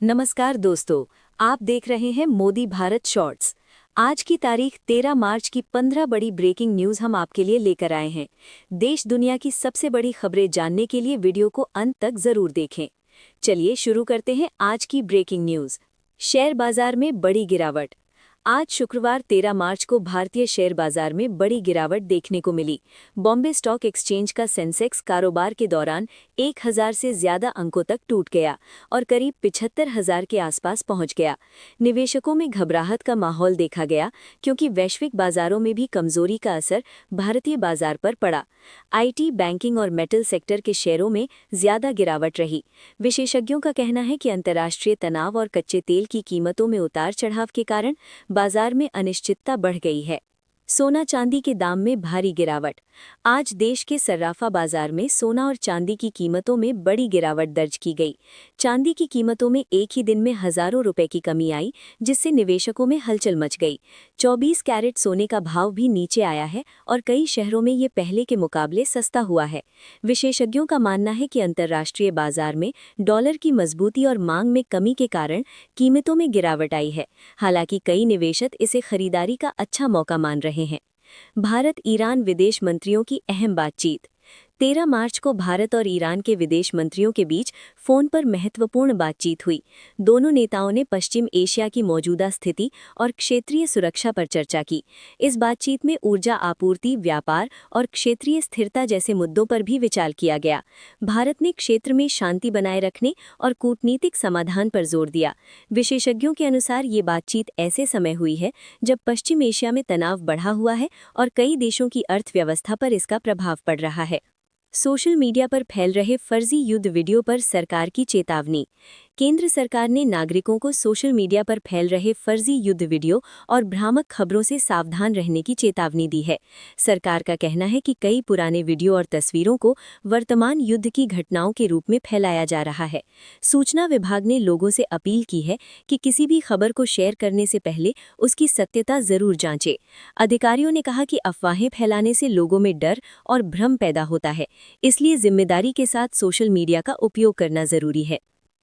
नमस्कार दोस्तों, आप देख रहे हैं मोदी भारत शॉर्ट्स। आज की तारीख 13 मार्च की 15 बड़ी ब्रेकिंग न्यूज़ हम आपके लिए लेकर आए हैं। देश दुनिया की सबसे बड़ी खबरें जानने के लिए वीडियो को अंत तक जरूर देखें। चलिए शुरू करते हैं आज की ब्रेकिंग न्यूज़। शेयर बाजार में बड़ी गिरावट। आज शुक्रवार 13 मार्च को भारतीय शेयर बाजार में बड़ी गिरावट देखने को मिली। बॉम्बे स्टॉक एक्सचेंज का सेंसेक्स कारोबार के दौरान 1000 से ज्यादा अंकों तक टूट गया और करीब 75,000 के आसपास पहुंच गया। निवेशकों में घबराहट का माहौल देखा गया क्योंकि वैश्विक बाजारों में भी कमजोरी का असर भारतीय बाजार पर पड़ा। आईटी, बैंकिंग और मेटल सेक्टर के शेयरों में ज्यादा गिरावट रही। विशेषज्ञों का कहना है कि अंतर्राष्ट्रीय तनाव और कच्चे तेल की कीमतों में उतार चढ़ाव के कारण बाजार में अनिश्चितता बढ़ गई है। सोना चांदी के दाम में भारी गिरावट। आज देश के सर्राफा बाजार में सोना और चांदी की कीमतों में बड़ी गिरावट दर्ज की गई। चांदी की कीमतों में एक ही दिन में हजारों रुपए की कमी आई, जिससे निवेशकों में हलचल मच गई। 24 कैरेट सोने का भाव भी नीचे आया है और कई शहरों में ये पहले के मुकाबले सस्ता हुआ है। विशेषज्ञों का मानना है कि अंतर्राष्ट्रीय बाजार में डॉलर की मजबूती और मांग में कमी के कारण कीमतों में गिरावट आई है। हालांकि कई निवेशक इसे खरीदारी का अच्छा मौका मान रहे हैं। भारत ईरान विदेश मंत्रियों की अहम बातचीत। 13 मार्च को भारत और ईरान के विदेश मंत्रियों के बीच फोन पर महत्वपूर्ण बातचीत हुई। दोनों नेताओं ने पश्चिम एशिया की मौजूदा स्थिति और क्षेत्रीय सुरक्षा पर चर्चा की। इस बातचीत में ऊर्जा आपूर्ति, व्यापार और क्षेत्रीय स्थिरता जैसे मुद्दों पर भी विचार किया गया। भारत ने क्षेत्र में शांति बनाए रखने और कूटनीतिक समाधान पर जोर दिया। विशेषज्ञों के अनुसार ये बातचीत ऐसे समय हुई है जब पश्चिम एशिया में तनाव बढ़ा हुआ है और कई देशों की अर्थव्यवस्था पर इसका प्रभाव पड़ रहा है। सोशल मीडिया पर फैल रहे फर्जी युद्ध वीडियो पर सरकार की चेतावनी। केंद्र सरकार ने नागरिकों को सोशल मीडिया पर फैल रहे फर्जी युद्ध वीडियो और भ्रामक खबरों से सावधान रहने की चेतावनी दी है। सरकार का कहना है कि कई पुराने वीडियो और तस्वीरों को वर्तमान युद्ध की घटनाओं के रूप में फैलाया जा रहा है। सूचना विभाग ने लोगों से अपील की है कि किसी भी खबर को शेयर करने से पहले उसकी सत्यता जरूर जांचें। अधिकारियों ने कहा कि अफवाहें फैलाने से लोगों में डर और भ्रम पैदा होता है, इसलिए जिम्मेदारी के साथ सोशल मीडिया का उपयोग करना जरूरी है।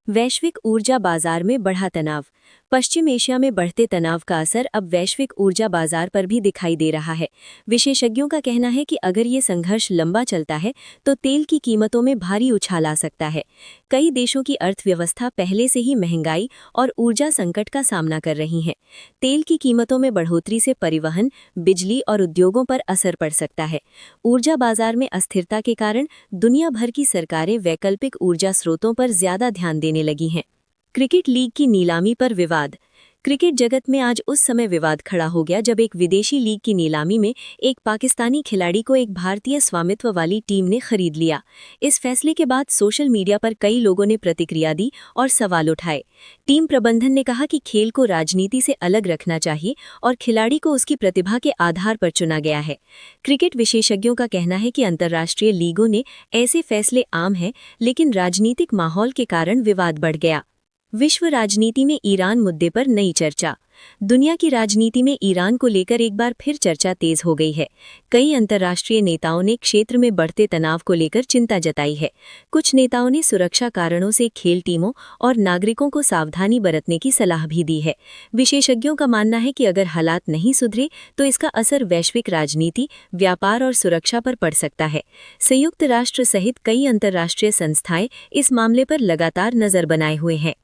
वैश्विक ऊर्जा बाजार में बढ़ा तनाव। पश्चिम एशिया में बढ़ते तनाव का असर अब वैश्विक ऊर्जा बाजार पर भी दिखाई दे रहा है। विशेषज्ञों का कहना है कि अगर ये संघर्ष लंबा चलता है तो तेल की कीमतों में भारी उछाल आ सकता है। कई देशों की अर्थव्यवस्था पहले से ही महंगाई और ऊर्जा संकट का सामना कर रही है। तेल की कीमतों में बढ़ोतरी से परिवहन, बिजली और उद्योगों पर असर पड़ सकता है। ऊर्जा बाजार में अस्थिरता के कारण दुनिया भर की सरकारें वैकल्पिक ऊर्जा स्रोतों पर ज्यादा ध्यान देने लगी हैं। क्रिकेट लीग की नीलामी पर विवाद। क्रिकेट जगत में आज उस समय विवाद खड़ा हो गया जब एक विदेशी लीग की नीलामी में एक पाकिस्तानी खिलाड़ी को एक भारतीय स्वामित्व वाली टीम ने खरीद लिया। इस फैसले के बाद सोशल मीडिया पर कई लोगों ने प्रतिक्रिया दी और सवाल उठाए। टीम प्रबंधन ने कहा कि खेल को राजनीति से अलग रखना चाहिए और खिलाड़ी को उसकी प्रतिभा के आधार पर चुना गया है। क्रिकेट विशेषज्ञों का कहना है कि अंतर्राष्ट्रीय लीगों ने ऐसे फैसले आम हैं, लेकिन राजनीतिक माहौल के कारण विवाद बढ़ गया। विश्व राजनीति में ईरान मुद्दे पर नई चर्चा। दुनिया की राजनीति में ईरान को लेकर एक बार फिर चर्चा तेज हो गई है। कई अंतर्राष्ट्रीय नेताओं ने क्षेत्र में बढ़ते तनाव को लेकर चिंता जताई है। कुछ नेताओं ने सुरक्षा कारणों से खेल टीमों और नागरिकों को सावधानी बरतने की सलाह भी दी है। विशेषज्ञों का मानना है कि अगर हालात नहीं सुधरे तो इसका असर वैश्विक राजनीति, व्यापार और सुरक्षा पर पड़ सकता है। संयुक्त राष्ट्र सहित कई अंतर्राष्ट्रीय संस्थाएं इस मामले पर लगातार नजर बनाए हुए हैं।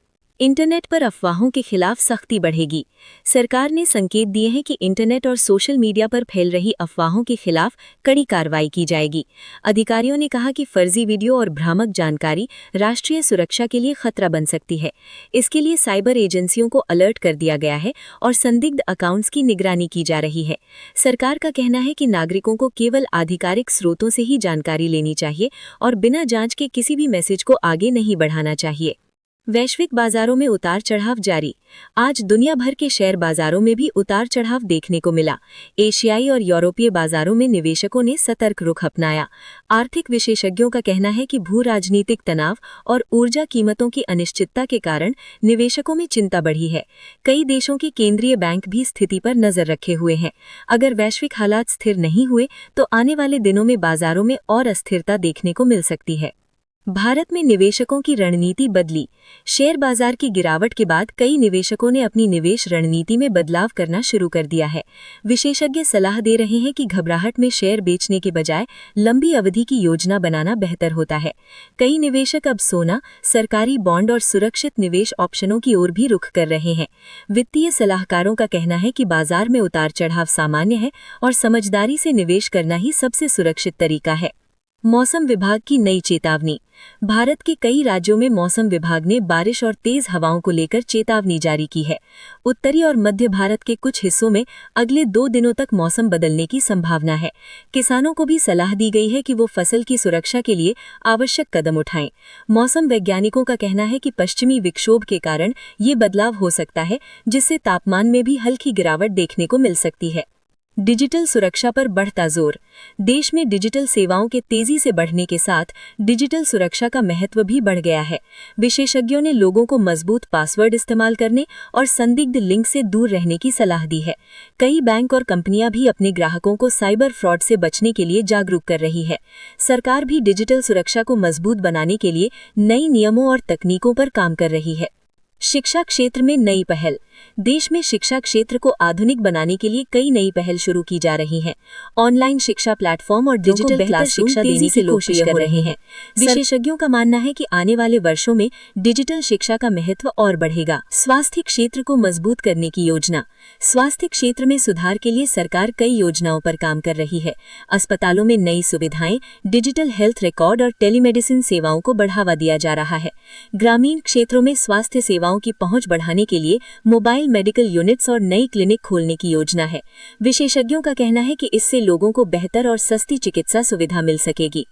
इंटरनेट पर अफवाहों के खिलाफ सख्ती बढ़ेगी। सरकार ने संकेत दिए हैं कि इंटरनेट और सोशल मीडिया पर फैल रही अफवाहों के खिलाफ कड़ी कार्रवाई की जाएगी। अधिकारियों ने कहा कि फर्जी वीडियो और भ्रामक जानकारी राष्ट्रीय सुरक्षा के लिए खतरा बन सकती है। इसके लिए साइबर एजेंसियों को अलर्ट कर दिया गया है और संदिग्ध अकाउंट्स की निगरानी की जा रही है। सरकार का कहना है कि नागरिकों को केवल आधिकारिक स्रोतों से ही जानकारी लेनी चाहिए और बिना जांच के किसी भी मैसेज को आगे नहीं बढ़ाना चाहिए। वैश्विक बाजारों में उतार चढ़ाव जारी। आज दुनिया भर के शेयर बाजारों में भी उतार चढ़ाव देखने को मिला। एशियाई और यूरोपीय बाजारों में निवेशकों ने सतर्क रुख अपनाया। आर्थिक विशेषज्ञों का कहना है कि भू राजनीतिक तनाव और ऊर्जा कीमतों की अनिश्चितता के कारण निवेशकों में चिंता बढ़ी है। कई देशों के केंद्रीय बैंक भी स्थिति पर नजर रखे हुए हैं। अगर वैश्विक हालात स्थिर नहीं हुए तो आने वाले दिनों में बाजारों में और अस्थिरता देखने को मिल सकती है। भारत में निवेशकों की रणनीति बदली। शेयर बाजार की गिरावट के बाद कई निवेशकों ने अपनी निवेश रणनीति में बदलाव करना शुरू कर दिया है। विशेषज्ञ सलाह दे रहे हैं कि घबराहट में शेयर बेचने के बजाय लंबी अवधि की योजना बनाना बेहतर होता है। कई निवेशक अब सोना, सरकारी बॉन्ड और सुरक्षित निवेश ऑप्शनों की ओर भी रुख कर रहे हैं। वित्तीय सलाहकारों का कहना है कि बाजार में उतार चढ़ाव सामान्य है और समझदारी से निवेश करना ही सबसे सुरक्षित तरीका है। मौसम विभाग की नई चेतावनी। भारत के कई राज्यों में मौसम विभाग ने बारिश और तेज हवाओं को लेकर चेतावनी जारी की है। उत्तरी और मध्य भारत के कुछ हिस्सों में अगले 2 दिनों तक मौसम बदलने की संभावना है। किसानों को भी सलाह दी गई है कि वो फसल की सुरक्षा के लिए आवश्यक कदम उठाएं। मौसम वैज्ञानिकों का कहना है कि पश्चिमी विक्षोभ के कारण ये बदलाव हो सकता है, जिससे तापमान में भी हल्की गिरावट देखने को मिल सकती है। डिजिटल सुरक्षा पर बढ़ता जोर। देश में डिजिटल सेवाओं के तेजी से बढ़ने के साथ डिजिटल सुरक्षा का महत्व भी बढ़ गया है। विशेषज्ञों ने लोगों को मजबूत पासवर्ड इस्तेमाल करने और संदिग्ध लिंक से दूर रहने की सलाह दी है। कई बैंक और कंपनियां भी अपने ग्राहकों को साइबर फ्रॉड से बचने के लिए जागरूक कर रही है। सरकार भी डिजिटल सुरक्षा को मजबूत बनाने के लिए नई नियमों और तकनीकों पर काम कर रही है। शिक्षा क्षेत्र में नई पहल। देश में शिक्षा क्षेत्र को आधुनिक बनाने के लिए कई नई पहल शुरू की जा रही हैं। ऑनलाइन शिक्षा प्लेटफॉर्म और डिजिटल क्लास शिक्षा देने की कोशिश कर रहे हैं। विशेषज्ञों का मानना है कि आने वाले वर्षों में डिजिटल शिक्षा का महत्व और बढ़ेगा। स्वास्थ्य क्षेत्र को मजबूत करने की योजना। स्वास्थ्य क्षेत्र में सुधार के लिए सरकार कई योजनाओं पर काम कर रही है। अस्पतालों में नई सुविधाएं, डिजिटल हेल्थ रिकॉर्ड और टेलीमेडिसिन सेवाओं को बढ़ावा दिया जा रहा है। ग्रामीण क्षेत्रों में स्वास्थ्य सेवाओं की पहुंच बढ़ाने के लिए मोबाइल मेडिकल यूनिट्स और नई क्लिनिक खोलने की योजना है। विशेषज्ञों का कहना है कि इससे लोगों को बेहतर और सस्ती चिकित्सा सुविधा मिल सकेगी।